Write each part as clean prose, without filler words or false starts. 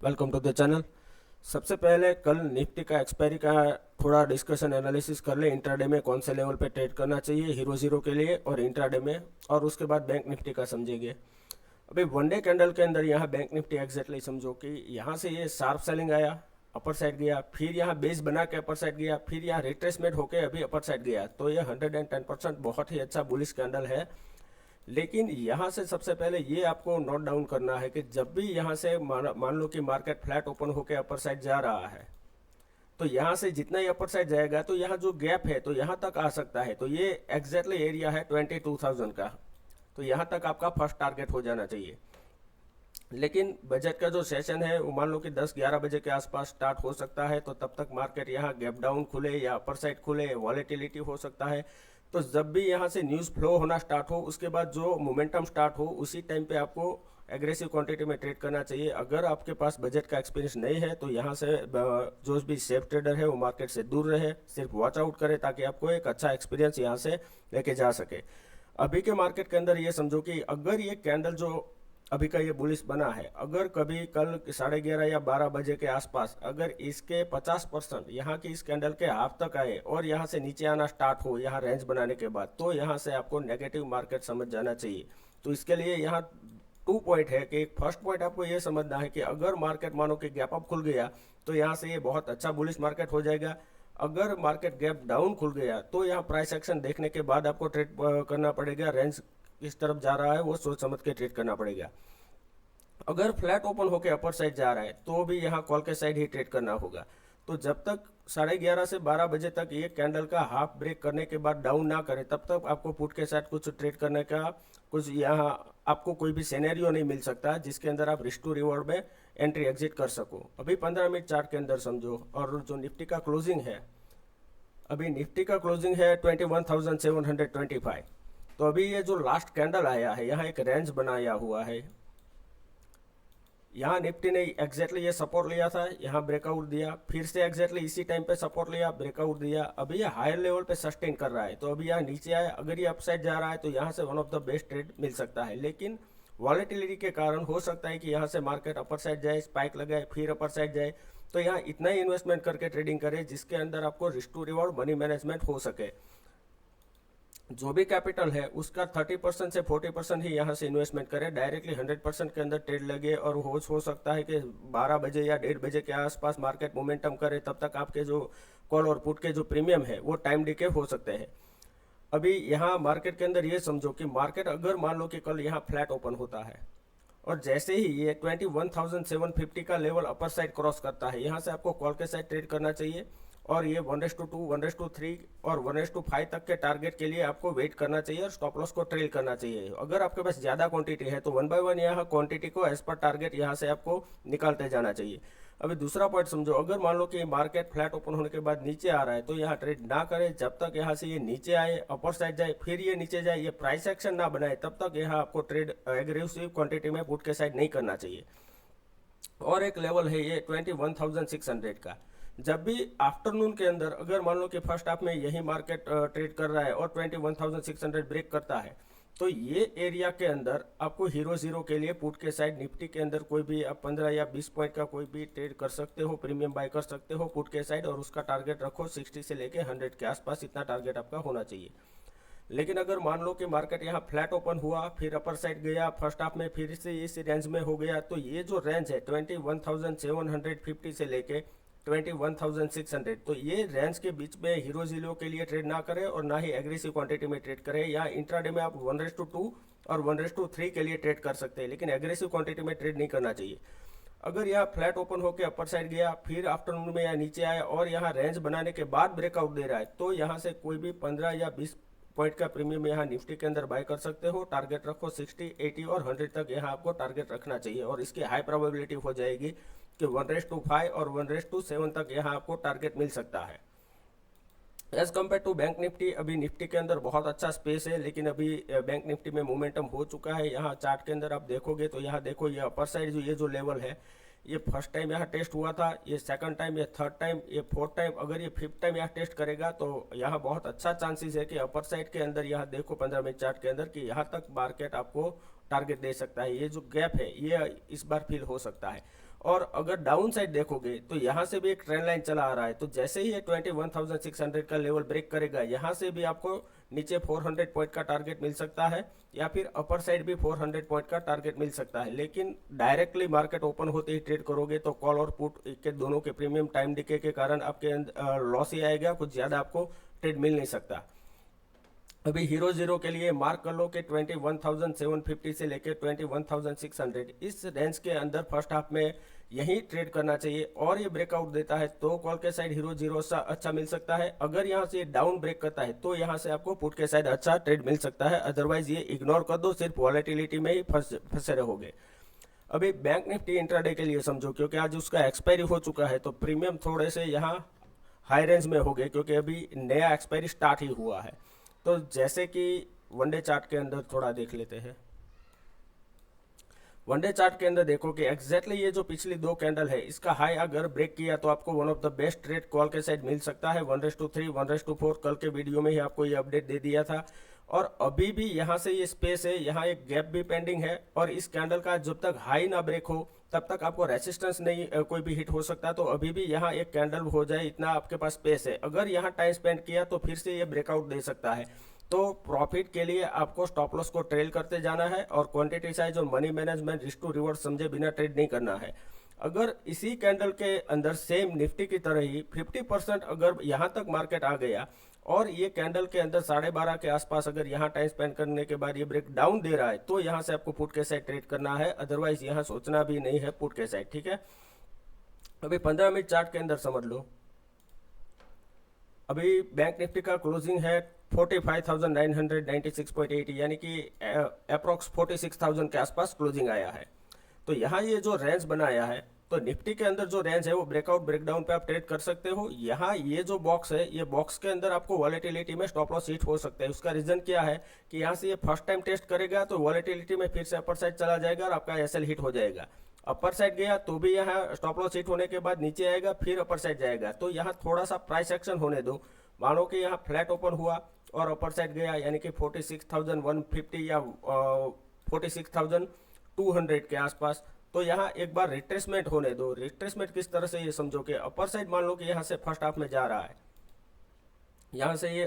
Welcome to the channel. सबसे पहले कल निफ्टी का एक्सपायरी का थोड़ा डिस्कशन एनालिसिस कर ले। इंट्राडे में कौन से लेवल पे ट्रेड करना चाहिए हीरो जीरो के लिए और इंट्राडे में, और उसके बाद बैंक निफ्टी का समझेंगे। अभी वनडे कैंडल के अंदर यहाँ बैंक निफ्टी एग्जैक्टली समझो कि यहाँ से ये शार्प सेलिंग आया, अपर साइड गया, फिर यहाँ बेस बना के अपर साइड गया, फिर यहाँ रिट्रेसमेंट होके अभी अपर साइड गया। तो ये 110% बहुत ही अच्छा बुलिश कैंडल है। लेकिन यहाँ से सबसे पहले ये आपको नोट डाउन करना है कि जब भी यहाँ से मान लो कि मार्केट फ्लैट ओपन होकर अपर साइड जा रहा है, तो यहाँ से जितना ही अपर साइड जाएगा तो यहाँ जो गैप है तो यहाँ तक आ सकता है। तो ये एग्जैक्टली एरिया है 22,000 का, तो यहाँ तक आपका फर्स्ट टारगेट हो जाना चाहिए। लेकिन बजट का जो सेशन है वो मान लो कि 10-11 बजे के आसपास स्टार्ट हो सकता है, तो तब तक मार्केट यहाँ गैप डाउन खुले या अपर साइड खुले, वॉलेटिलिटी हो सकता है। तो जब भी यहाँ से न्यूज़ फ्लो होना स्टार्ट हो, उसके बाद जो मोमेंटम स्टार्ट हो, उसी टाइम पे आपको एग्रेसिव क्वांटिटी में ट्रेड करना चाहिए। अगर आपके पास बजट का एक्सपीरियंस नहीं है तो यहाँ से जो भी सेफ ट्रेडर है वो मार्केट से दूर रहे, सिर्फ वॉच आउट करे, ताकि आपको एक अच्छा एक्सपीरियंस यहाँ से लेके जा सके। अभी के मार्केट के अंदर ये समझो कि अगर ये कैंडल जो अभी का ये बुलिश बना है, अगर कभी कल 11:30 या 12 बजे के आसपास अगर इसके 50% यहाँ की इस कैंडल के हाफ तक आए और यहाँ से नीचे आना स्टार्ट हो यहाँ रेंज बनाने के बाद, तो यहाँ से आपको नेगेटिव मार्केट समझ जाना चाहिए। तो इसके लिए यहाँ 2 पॉइंट है कि एक फर्स्ट पॉइंट आपको ये समझना है कि अगर मार्केट मानो कि गैप अप खुल गया तो यहाँ से ये बहुत अच्छा बुलिश मार्केट हो जाएगा। अगर मार्केट गैप डाउन खुल गया तो यहाँ प्राइस एक्शन देखने के बाद आपको ट्रेड करना पड़ेगा। रेंज किस तरफ जा रहा है वो सोच समझ के ट्रेड करना पड़ेगा। अगर फ्लैट ओपन होकर अपर साइड जा रहा है तो भी यहाँ कॉल के साइड ही ट्रेड करना होगा। तो जब तक 11:30 से 12 बजे तक ये कैंडल का हाफ ब्रेक करने के बाद डाउन ना करे, तब तक आपको पुट के साथ कुछ ट्रेड करने का कुछ यहाँ आपको कोई भी सिनेरियो नहीं मिल सकता जिसके अंदर आप रिस्क टू रिवॉर्ड में एंट्री एग्जिट कर सको। अभी 15 मिनट चार्ट के अंदर समझो, और जो निफ्टी का क्लोजिंग है, अभी निफ्टी का क्लोजिंग है 21,725। तो अभी ये जो लास्ट कैंडल आया है यहाँ एक रेंज बनाया हुआ है, यहाँ निफ्टी ने एग्जैक्टली ये सपोर्ट लिया था, यहाँ ब्रेकआउट दिया, फिर से एग्जैक्टली इसी टाइम पे सपोर्ट लिया, ब्रेकआउट दिया, अभी ये हायर लेवल पे सस्टेन कर रहा है। तो अभी यहाँ नीचे आया, अगर ये अपसाइड जा रहा है तो यहाँ से one of the best trade मिल सकता है। लेकिन वॉलेटिलिटी के कारण हो सकता है कि यहाँ से मार्केट अपर साइड जाए, स्पाइक लगाए, फिर अपर साइड जाए। तो यहाँ इतना ही इन्वेस्टमेंट करके ट्रेडिंग करे जिसके अंदर आपको risk to reward money management हो सके। जो भी कैपिटल है उसका 30% से 40% ही यहाँ से इन्वेस्टमेंट करें। डायरेक्टली 100% के अंदर ट्रेड लगे और हो सकता है कि 12 बजे या 1:30 बजे के आसपास मार्केट मोमेंटम करे, तब तक आपके जो कॉल और पुट के जो प्रीमियम है वो टाइम डिके हो सकते हैं। अभी यहाँ मार्केट के अंदर ये समझो कि मार्केट अगर मान लो कि कल यहाँ फ्लैट ओपन होता है और जैसे ही ये 21,750 का लेवल अपर साइड क्रॉस करता है, यहाँ से आपको कॉल के साइड ट्रेड करना चाहिए। और ये 1:2, 1:3 और 1:5 तक के टारगेट के लिए आपको वेट करना चाहिए और स्टॉप लॉस को ट्रेल करना चाहिए। अगर आपके पास ज़्यादा क्वांटिटी है तो 1 बाय 1 यहाँ क्वांटिटी को एज पर टारगेट यहाँ से आपको निकालते जाना चाहिए। अभी दूसरा पॉइंट समझो, अगर मान लो कि मार्केट फ्लैट ओपन होने के बाद नीचे आ रहा है तो यहाँ ट्रेड ना करें जब तक यहाँ से ये नीचे आए, अपर साइड जाए, फिर ये नीचे जाए, ये प्राइस एक्शन ना बनाए, तब तक यहाँ आपको ट्रेड एग्रेसिव क्वांटिटी में पुट के साइड नहीं करना चाहिए। और एक लेवल है ये 21,600 का। जब भी आफ्टरनून के अंदर अगर मान लो कि फर्स्ट हाफ में यही मार्केट ट्रेड कर रहा है और 21,600 ब्रेक करता है, तो ये एरिया के अंदर आपको हीरो जीरो के लिए पुट के साइड निफ्टी के अंदर कोई भी आप 15 या 20 पॉइंट का कोई भी ट्रेड कर सकते हो, प्रीमियम बाय कर सकते हो पुट के साइड, और उसका टारगेट रखो 60 से लेके 100 के आसपास, इतना टारगेट आपका होना चाहिए। लेकिन अगर मान लो कि मार्केट यहाँ फ्लैट ओपन हुआ, फिर अपर साइड गया, फर्स्ट हाफ में फिर से इस रेंज में हो गया, तो ये जो रेंज है 21,750 से लेके 21,600, तो ये रेंज के बीच में हीरो जीरो के लिए ट्रेड ना करें और ना ही एग्रेसिव क्वांटिटी में ट्रेड करें। या इंट्राडे में आप 1:2 और 1:3 के लिए ट्रेड कर सकते हैं, लेकिन एग्रेसिव क्वांटिटी में ट्रेड नहीं करना चाहिए। अगर यहाँ फ्लैट ओपन होकर अपर साइड गया, फिर आफ्टरनून में यहाँ नीचे आया और यहाँ रेंज बनाने के बाद ब्रेकआउट दे रहा है, तो यहाँ से कोई भी 15 या 20 पॉइंट का प्रीमियम यहाँ निफ्टी के अंदर बाय कर सकते हो। टारगेट रखो 60, 80 और 100 तक यहाँ आपको टारगेट रखना चाहिए, और इसकी हाई प्रोबेबिलिटी हो जाएगी कि 1:5 और 1:7 तक यहाँ आपको टारगेट मिल सकता है। As compare to bank Nifty, अभी निफ्टी के अंदर बहुत अच्छा स्पेस है, लेकिन अभी बैंक निफ्टी में मोमेंटम हो चुका है। यहाँ चार्ट के अंदर आप देखोगे तो यहाँ देखो, ये अपर साइड जो ये जो लेवल है, ये फर्स्ट टाइम यहाँ टेस्ट हुआ था, ये सेकंड टाइम, ये थर्ड टाइम, ये फोर्थ टाइम, अगर ये फिफ्थ टाइम यहाँ टेस्ट करेगा तो यहाँ बहुत अच्छा चांसेस है कि अपर साइड के अंदर यहाँ देखो 15 मिनट चार्ट के अंदर कि यहाँ तक मार्केट आपको टारगेट दे सकता है। ये जो गैप है ये इस बार फिल हो सकता है। और अगर डाउन साइड देखोगे तो यहाँ से भी एक ट्रेंड लाइन चला आ रहा है, तो जैसे ही ये 21,600 का लेवल ब्रेक करेगा, यहाँ से भी आपको नीचे 400 पॉइंट का टारगेट मिल सकता है, या फिर अपर साइड भी 400 पॉइंट का टारगेट मिल सकता है। लेकिन डायरेक्टली मार्केट ओपन होते ही ट्रेड करोगे तो कॉल और पुट के दोनों के प्रीमियम टाइम डिके के कारण आपके लॉस ही आएगा, कुछ ज़्यादा आपको ट्रेड मिल नहीं सकता। अभी हीरो जीरो के लिए मार्क कर लो कि 21,750 से लेकर 21,600 इस रेंज के अंदर फर्स्ट हाफ में यही ट्रेड करना चाहिए, और ये ब्रेकआउट देता है तो कॉल के साइड हीरो जीरो सा अच्छा मिल सकता है। अगर यहाँ से डाउन ब्रेक करता है तो यहाँ से आपको पुट के साइड अच्छा ट्रेड मिल सकता है, अदरवाइज ये इग्नोर कर दो, सिर्फ वॉलेटिलिटी में ही फंसे रहोगे। अभी बैंक निफ्टी इंट्राडे के लिए समझो, क्योंकि आज उसका एक्सपायरी हो चुका है तो प्रीमियम थोड़े से यहाँ हाई रेंज में हो गए, क्योंकि अभी नया एक्सपायरी स्टार्ट ही हुआ है। तो जैसे कि वनडे चार्ट के अंदर थोड़ा देख लेते हैं। वनडे चार्ट के अंदर देखो कि एग्जैक्टली ये जो पिछली दो कैंडल है, इसका हाई अगर ब्रेक किया तो आपको one of the best trade call के साइड मिल सकता है 1:3 1:4। कल के वीडियो में ही आपको ये अपडेट दे दिया था, और अभी भी यहाँ से ये स्पेस है, यहाँ एक गैप भी पेंडिंग है, और इस कैंडल का जब तक हाई ना ब्रेक हो तब तक आपको रेसिस्टेंस नहीं कोई भी हिट हो सकता। तो अभी भी यहाँ एक कैंडल हो जाए इतना आपके पास स्पेस है, अगर यहाँ टाइम स्पेंड किया तो फिर से ये ब्रेकआउट दे सकता है। तो प्रॉफिट के लिए आपको स्टॉप लॉस को ट्रेल करते जाना है, और क्वांटिटी साइज और money management risk to reverse समझे बिना ट्रेड नहीं करना है। अगर इसी कैंडल के अंदर सेम निफ्टी की तरह ही 50% अगर यहाँ तक मार्केट आ गया, और ये कैंडल के अंदर 12:30 के आसपास अगर यहाँ टाइम स्पेंड करने के बाद ये ब्रेक डाउन दे रहा है, तो यहाँ से आपको पुट के साइड ट्रेड करना है, अदरवाइज यहाँ सोचना भी नहीं है पुट के साइड। ठीक है, अभी 15 मिनट चार्ट के अंदर समझ लो। अभी बैंक निफ्टी का क्लोजिंग है 45,996.80, यानी कि अप्रोक्स 46,000 के आसपास क्लोजिंग आया है। तो यहाँ ये जो रेंज बनाया है, तो निफ्टी के अंदर जो रेंज है वो ब्रेकआउट ब्रेकडाउन पे आप ट्रेड कर सकते हो। यहाँ ये जो बॉक्स है, ये बॉक्स के अंदर आपको वॉलेटिलिटी में स्टॉप लॉस हिट हो सकता है। उसका रीजन क्या है कि यहाँ से ये फर्स्ट टाइम टेस्ट करेगा तो वॉलेटिलिटी में फिर से अपर साइड चला जाएगा और आपका एसएल हिट हो जाएगा। अपर साइड गया तो भी यहाँ स्टॉप लॉस हिट होने के बाद नीचे आएगा, फिर अपर साइड जाएगा। तो यहाँ थोड़ा सा प्राइस एक्शन होने दो। मानो कि यहाँ फ्लैट ओपन हुआ और अपर साइड गया, यानी कि 46,150 या 46,200 के आसपास, तो यहाँ एक बार रिट्रेसमेंट होने दो। रिट्रेसमेंट किस तरह से, ये समझो कि अपर साइड मान लो कि यहाँ से फर्स्ट हाफ में जा रहा है, यहाँ से ये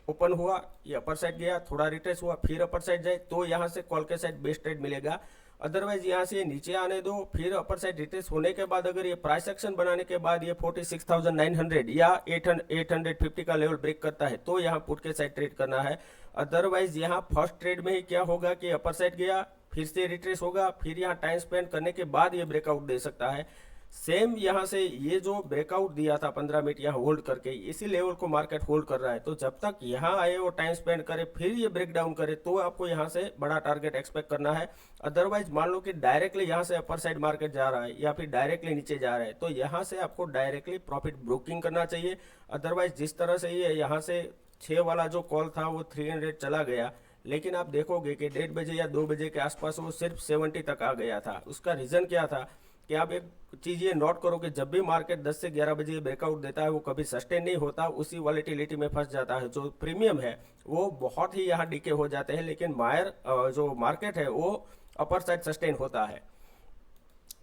ओपन हुआ, ये अपर साइड गया, थोड़ा रिट्रेस हुआ, फिर अपर साइड जाए, तो यहाँ से कॉल के साइड बेस्ट ट्रेड मिलेगा। अदरवाइज यहाँ से नीचे आने दो, फिर अपर साइड रिट्रेस होने के बाद अगर ये प्राइस एक्शन बनाने के बाद ये 46,900 या 850 का लेवल ब्रेक करता है, तो यहाँ पुट के साइड ट्रेड करना है। अदरवाइज यहाँ फर्स्ट ट्रेड में ही क्या होगा कि अपर साइड गया, फिर से रिट्रेस होगा, फिर यहाँ टाइम स्पेंड करने के बाद ये ब्रेकआउट दे सकता है। सेम यहाँ से ये जो ब्रेकआउट दिया था 15 मिनट यहाँ होल्ड करके, इसी लेवल को मार्केट होल्ड कर रहा है। तो जब तक यहाँ आए और टाइम स्पेंड करे, फिर ये ब्रेक डाउन करे, तो आपको यहाँ से बड़ा टारगेट एक्सपेक्ट करना है। अदरवाइज मान लो कि डायरेक्टली यहाँ से अपर साइड मार्केट जा रहा है या फिर डायरेक्टली नीचे जा रहा है, तो यहाँ से आपको डायरेक्टली प्रॉफिट ब्रोकिंग करना चाहिए। अदरवाइज जिस तरह से ये यहाँ से 6 वाला जो कॉल था वो 300 चला गया, लेकिन आप देखोगे कि 1:30 बजे या 2 बजे के आसपास वो सिर्फ 70 तक आ गया था। उसका रीज़न क्या था कि आप एक चीज़ ये नोट करो कि जब भी मार्केट 10 से 11 बजे ब्रेकआउट देता है, वो कभी सस्टेन नहीं होता, उसी वॉलेटिलिटी में फंस जाता है। जो प्रीमियम है वो बहुत ही यहाँ डीके हो जाते हैं, लेकिन जो मार्केट है वो अपर साइड सस्टेन होता है।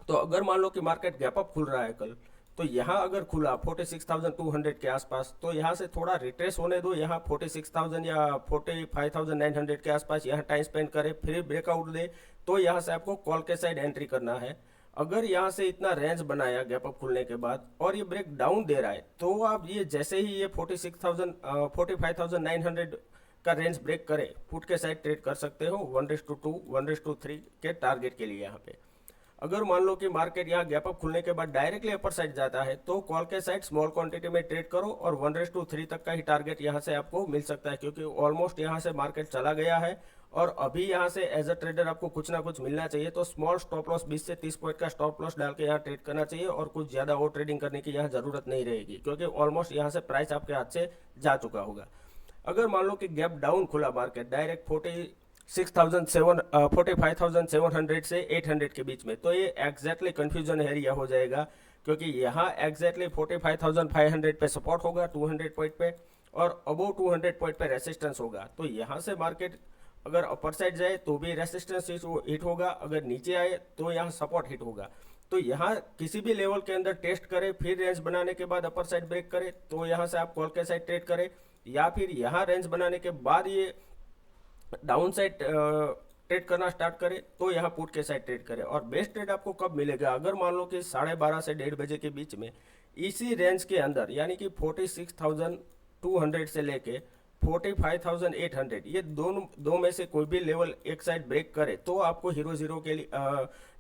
तो अगर मान लो कि मार्केट गैप अप खुल रहा है कल, तो यहाँ अगर खुला 46,200 के आसपास, तो यहाँ से थोड़ा रिट्रेस होने दो, यहाँ 46,000 या 45,900 के आसपास यहाँ टाइम स्पेंड करे, फिर ब्रेकआउट दे, तो यहाँ से आपको कॉल के साइड एंट्री करना है। अगर यहाँ से इतना रेंज बनाया गैप अप खुलने के बाद और ये ब्रेक डाउन दे रहा है, तो आप ये जैसे ही ये 45,900 का रेंज ब्रेक करे, पुट के साइड ट्रेड कर सकते हो 1:2 1:3 के टारगेट के लिए। यहाँ पे अगर मान लो कि मार्केट यहाँ गैप अप खुलने के बाद डायरेक्टली अपर साइड जाता है, तो कॉल के साइड स्मॉल क्वांटिटी में ट्रेड करो, और 1:3 तक का ही टारगेट यहाँ से आपको मिल सकता है, क्योंकि ऑलमोस्ट यहाँ से मार्केट चला गया है और अभी यहाँ से एज अ ट्रेडर आपको कुछ ना कुछ मिलना चाहिए। तो स्मॉल स्टॉप लॉस 20 से 30 पॉइंट का स्टॉप लॉस डाल के यहाँ ट्रेड करना चाहिए, और कुछ ज़्यादा और ट्रेडिंग करने की यहाँ ज़रूरत नहीं रहेगी, क्योंकि ऑलमोस्ट यहाँ से प्राइस आपके हाथ से जा चुका होगा। अगर मान लो कि गैप डाउन खुला मार्केट डायरेक्ट 45,700 से 800 के बीच में, तो ये एग्जैक्टली कंफ्यूजन एरिया हो जाएगा, क्योंकि यहाँ एग्जैक्टली 45,500 पे सपोर्ट होगा 200 पॉइंट पे, और अबोव 200 पॉइंट पे रेसिस्टेंस होगा। तो यहाँ से मार्केट अगर अपर साइड जाए तो भी रेसिस्टेंस हिट होगा, अगर नीचे आए तो यहाँ सपोर्ट हिट होगा। तो यहाँ किसी भी लेवल के अंदर टेस्ट करें, फिर रेंज बनाने के बाद अपर साइड ब्रेक करें तो यहाँ से आप कॉल के साइड ट्रेड करें, या फिर यहाँ रेंज बनाने के बाद ये डाउन साइड ट्रेड करना स्टार्ट करें तो यहाँ पुट के साइड ट्रेड करें। और बेस्ट ट्रेड आपको कब मिलेगा, अगर मान लो कि 12:30 से 1:30 बजे के बीच में इसी रेंज के अंदर, यानी कि 46,200 से लेके 45,800, ये दो में से कोई भी लेवल एक साइड ब्रेक करे तो आपको हीरो जीरो के लिए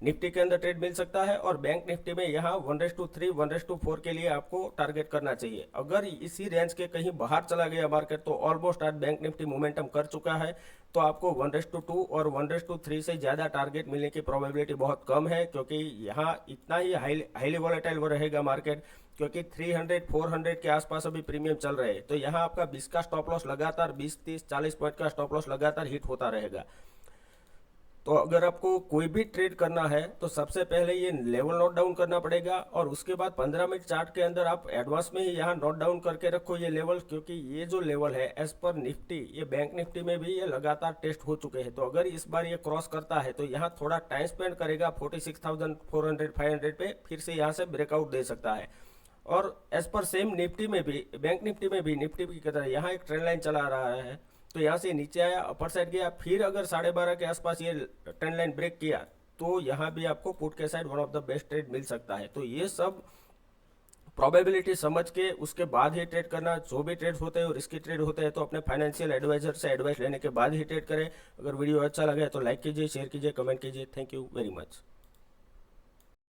निफ्टी के अंदर ट्रेड मिल सकता है। और बैंक निफ्टी में यहाँ 1:3 1:4 के लिए आपको टारगेट करना चाहिए। अगर इसी रेंज के कहीं बाहर चला गया मार्केट तो ऑलमोस्ट आज बैंक निफ्टी मोमेंटम कर चुका है, तो आपको 1:2 और 1:3 से ज़्यादा टारगेट मिलने की प्रोबेबिलिटी बहुत कम है, क्योंकि यहाँ इतना ही हाईली वॉलेटाइल वो रहेगा मार्केट, क्योंकि 300 400 के आसपास अभी प्रीमियम चल रहे हैं। तो यहाँ आपका 20 का स्टॉप लॉस लगातार 20 30 40 पॉइंट का स्टॉप लॉस लगातार हिट होता रहेगा। तो अगर आपको कोई भी ट्रेड करना है तो सबसे पहले ये लेवल नोट डाउन करना पड़ेगा, और उसके बाद 15 मिनट चार्ट के अंदर आप एडवांस में ही यहाँ नोट डाउन करके रखो ये लेवल, क्योंकि ये जो लेवल है एज पर निफ्टी, ये बैंक निफ्टी में भी ये लगातार टेस्ट हो चुके हैं। तो अगर इस बार ये क्रॉस करता है तो यहाँ थोड़ा टाइम स्पेंड करेगा 46,400 500 पे, फिर से यहाँ से ब्रेकआउट दे सकता है। और एज पर सेम निफ्टी में भी, बैंक निफ्टी में भी निफ्टी की तरह यहाँ एक ट्रेंड लाइन चला रहा है, तो यहाँ से नीचे आया, अपर साइड गया, फिर अगर 12:30 के आसपास ये ट्रेंड लाइन ब्रेक किया तो यहाँ भी आपको पुट के side one of the best trade मिल सकता है। तो ये सब प्रोबेबिलिटी समझ के उसके बाद ही ट्रेड करना। जो भी ट्रेड होते हैं और रिस्की ट्रेड होते हैं तो अपने फाइनेंशियल एडवाइजर से एडवाइस लेने के बाद ही ट्रेड करें। अगर वीडियो अच्छा लगे तो लाइक कीजिए, शेयर कीजिए, कमेंट कीजिए। Thank you very much.